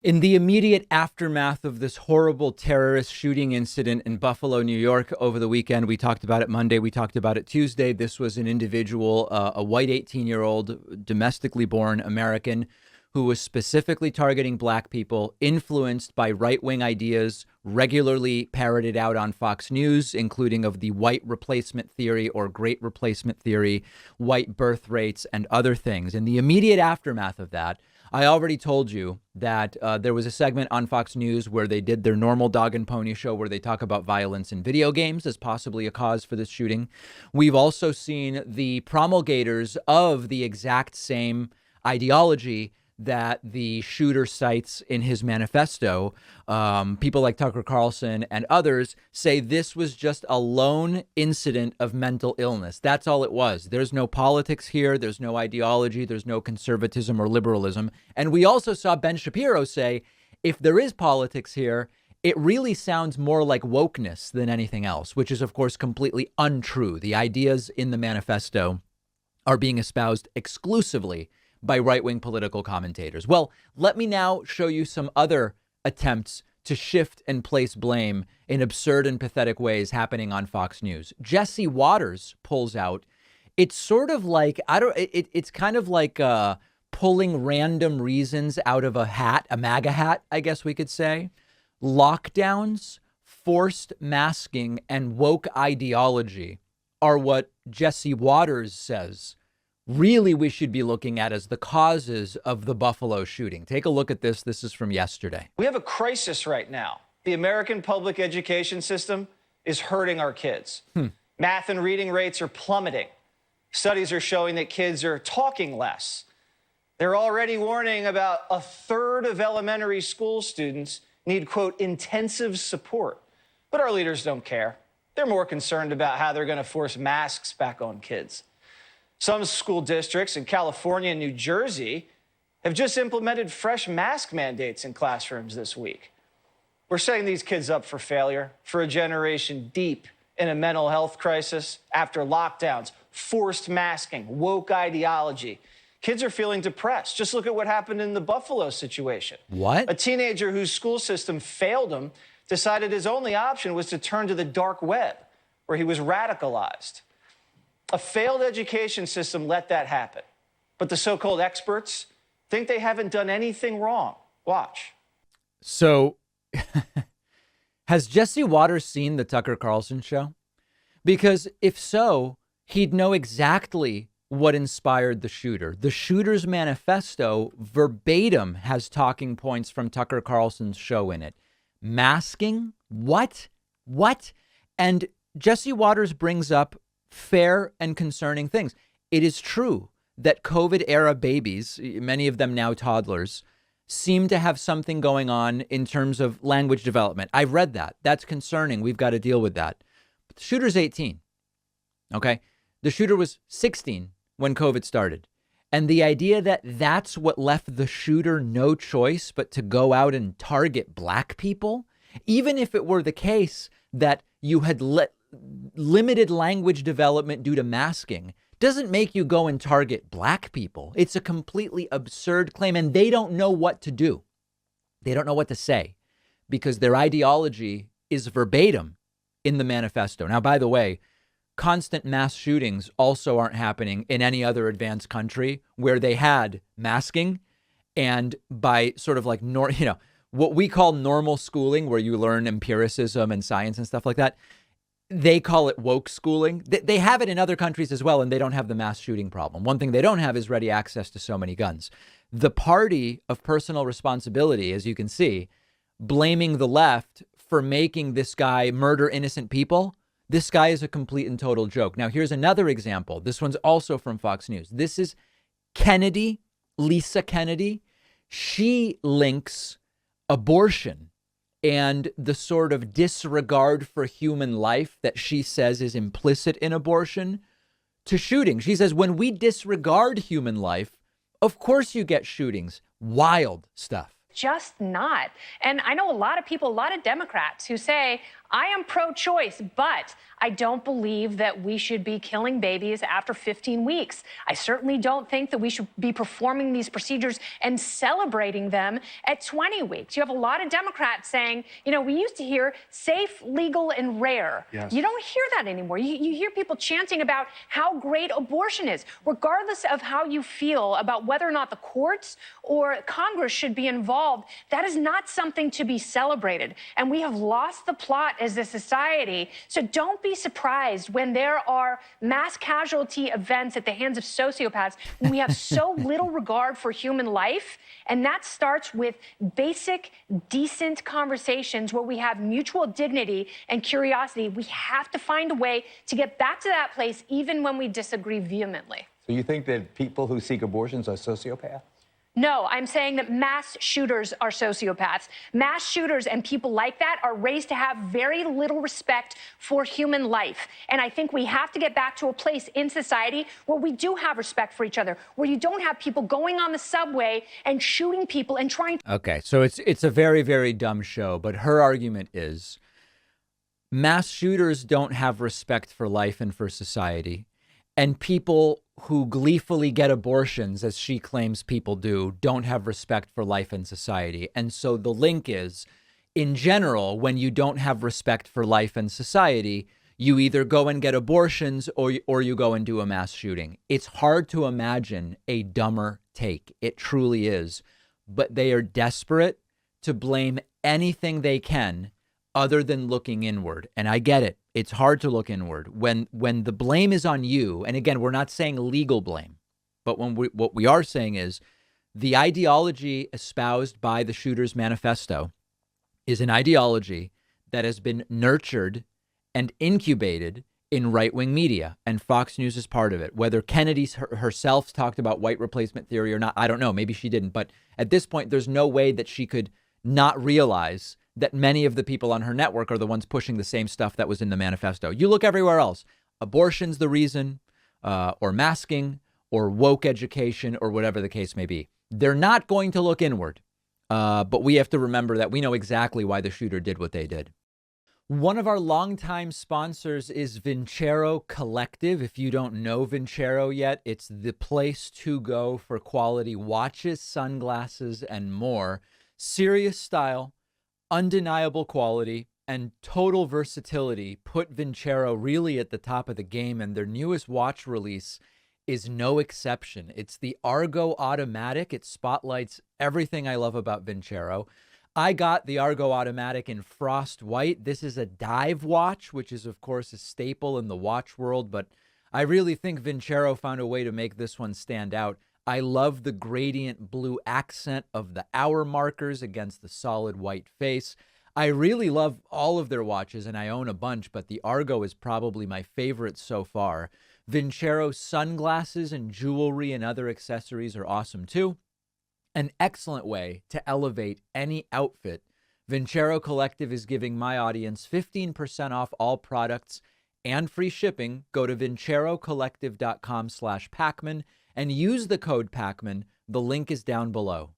In the immediate aftermath of this horrible terrorist shooting incident in Buffalo, New York over the weekend, we talked about it Monday, we talked about it Tuesday. This was an individual, a white 18-year-old domestically born American who was specifically targeting black people, influenced by right-wing ideas regularly parroted out on Fox News, including of the white replacement theory or great replacement theory, white birth rates, and other things. In the immediate aftermath of that, I already told you that there was a segment on Fox News where they did their normal dog and pony show where they talk about violence in video games as possibly a cause for this shooting. We've also seen the promulgators of the exact same ideology that the shooter cites in his manifesto. People like Tucker Carlson and others say this was just a lone incident of mental illness. That's all it was. There's no politics here. There's no ideology. There's no conservatism or liberalism. And we also saw Ben Shapiro say, if there is politics here, it really sounds more like wokeness than anything else, which is, of course, completely untrue. The ideas in the manifesto are being espoused exclusively by right-wing political commentators. Well, let me now show you some other attempts to shift and place blame in absurd and pathetic ways happening on Fox News. Jesse Waters pulls out. It's sort of like, it's kind of like pulling random reasons out of a hat, a MAGA hat, I guess we could say. Lockdowns, forced masking, and woke ideology are what Jesse Waters says really we should be looking at as the causes of the Buffalo shooting. Take a look at this. This is from yesterday. We have a crisis right now. The American public education system is hurting our kids. Math and reading rates are plummeting. Studies are showing that kids are talking less. They're already warning about a third of elementary school students need, quote, intensive support. But our leaders don't care. They're more concerned about how they're going to force masks back on kids. Some school districts in California and New Jersey have just implemented fresh mask mandates in classrooms this week. We're setting these kids up for failure, for a generation deep in a mental health crisis after lockdowns, forced masking, woke ideology. Kids are feeling depressed. Just look at what happened in the Buffalo situation. What? A teenager whose school system failed him decided his only option was to turn to the dark web, where he was radicalized. A failed education system let that happen. But the so-called experts think they haven't done anything wrong. Watch. So has Jesse Waters seen the Tucker Carlson show? Because if so, he'd know exactly what inspired the shooter. The shooter's manifesto verbatim has talking points from Tucker Carlson's show in it. Masking? What? And Jesse Waters brings up fair and concerning things. It is true that COVID era babies, many of them now toddlers, seem to have something going on in terms of language development. I've read that. That's concerning. We've got to deal with that. But the shooter's 18. Okay. The shooter was 16 when COVID started. And the idea that that's what left the shooter no choice but to go out and target black people, even if it were the case that you had limited language development due to masking, doesn't make you go and target black people. It's a completely absurd claim, and they don't know what to do. They don't know what to say because their ideology is verbatim in the manifesto. Now, by the way, constant mass shootings also aren't happening in any other advanced country where they had masking, and by sort of like, what we call normal schooling, where you learn empiricism and science and stuff like that. They call it woke schooling. They have it in other countries as well, and they don't have the mass shooting problem. One thing they don't have is ready access to so many guns. The party of personal responsibility, as you can see, blaming the left for making this guy murder innocent people. This guy is a complete and total joke. Now, here's another example. This one's also from Fox News. This is Kennedy, Lisa Kennedy. She links abortion and the sort of disregard for human life that she says is implicit in abortion to shooting. She says, when we disregard human life, of course you get shootings. Wild stuff. Just not. And I know a lot of people, a lot of Democrats who say, I am pro-choice, but I don't believe that we should be killing babies after 15 weeks. I certainly don't think that we should be performing these procedures and celebrating them at 20 weeks. You have a lot of Democrats saying, you know, we used to hear safe, legal, and rare. Yes. You don't hear that anymore. You hear people chanting about how great abortion is, regardless of how you feel about whether or not the courts or Congress should be involved. That is not something to be celebrated. And we have lost the plot as a society. So don't be surprised when there are mass casualty events at the hands of sociopaths, when we have so little regard for human life. And that starts with basic, decent conversations where we have mutual dignity and curiosity. We have to find a way to get back to that place, even when we disagree vehemently. So you think that people who seek abortions are sociopaths? No, I'm saying that mass shooters are sociopaths. Mass shooters and people like that are raised to have very little respect for human life. And I think we have to get back to a place in society where we do have respect for each other, where you don't have people going on the subway and shooting people and trying to... Okay, so it's a very, very dumb show, but her argument is mass shooters don't have respect for life and for society. And people who gleefully get abortions, as she claims people do, don't have respect for life and society. And so the link is, in general, when you don't have respect for life and society, you either go and get abortions or you go and do a mass shooting. It's hard to imagine a dumber take. It truly is. But they are desperate to blame anything they can other than looking inward. And I get it. It's hard to look inward when the blame is on you. And again, we're not saying legal blame, but what we are saying is the ideology espoused by the Shooters Manifesto is an ideology that has been nurtured and incubated in right-wing media, and Fox News is part of it. Whether Kennedy herself talked about white replacement theory or not, I don't know. Maybe she didn't. But at this point, there's no way that she could not realize that many of the people on her network are the ones pushing the same stuff that was in the manifesto. You look everywhere else. Abortion's the reason, or masking, or woke education, or whatever the case may be. They're not going to look inward. But we have to remember that we know exactly why the shooter did what they did. One of our longtime sponsors is Vincero Collective. If you don't know Vincero yet, it's the place to go for quality watches, sunglasses, and more. Serious style, undeniable quality, and total versatility put Vincero really at the top of the game, and their newest watch release is no exception. It's the Argo Automatic. It spotlights everything I love about Vincero. I got the Argo Automatic in frost white. This is a dive watch, which is, of course, a staple in the watch world, but I really think Vincero found a way to make this one stand out. I love the gradient blue accent of the hour markers against the solid white face. I really love all of their watches, and I own a bunch, but the Argo is probably my favorite so far. Vincero sunglasses and jewelry and other accessories are awesome too. An excellent way to elevate any outfit. Vincero Collective is giving my audience 15% off all products and free shipping. Go to vincerocollective.com/Pacman and use the code Pacman. The link is down below.